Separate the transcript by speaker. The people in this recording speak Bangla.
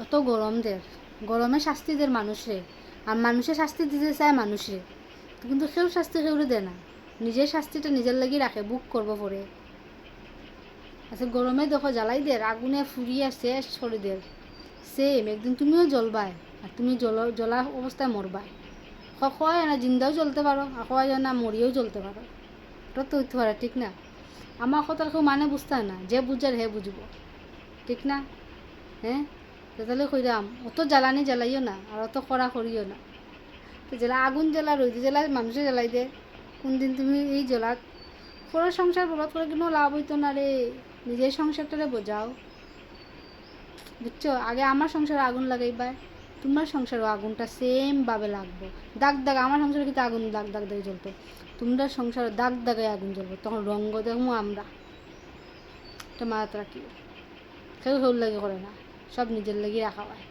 Speaker 1: অত গরম দের, গরমে শাস্তি দের মানুষে, আর মানুষে শাস্তি দিতে চায় মানুষে, কিন্তু কেউ শাস্তি কেউরে দেয় না, নিজের শাস্তিটা নিজের লাগি রাখে, বুক করবো পরে। আচ্ছা গরমে দেখো জ্বালাই দের, আগুনে ফুরিয়ে শেষ করে দের, সেম একদিন তুমিও জ্বলবায়, আর তুমি জ্বলা অবস্থায় মরবায়। কয় না জিন্দাও জ্বলতে পারো, আর কয় না মরিয়েও জ্বলতে পারো, এটা তো হইতে পারে, ঠিক না? আমার কথা কেউ মানে বুঝতে না, যে বুঝার হে বুঝবো, ঠিক না? হ্যাঁ, তাহলে কইরাম অত জ্বালানি জ্বালাইও না, আর অত কড়া করিও না। তো জ্বালা আগুন জ্বালা রইতে জ্বালা মানুষে জ্বালাই দে, কোন দিন তুমি এই জ্বলাত পরের সংসার বরবাদ করে কোনো লাভ হইতো না রে, নিজের সংসারটারে বোঝাও, বুঝছো? আগে আমার সংসারে আগুন লাগাইবা, তোমার সংসারও আগুনটা সেম ভাবে লাগবো, দাগ দাগ, আমার সংসারে কিন্তু আগুন দাগ দাগ দাগে জ্বলতো, তোমরা সংসারে দাগ দাগে আগুন জ্বলবো, তখন রঙ্গ দেখবো আমরা। এটা মাথায় রাখিও, কেউ কেউ লাগে করে না, সব নিজের লাগি রাখা হয়।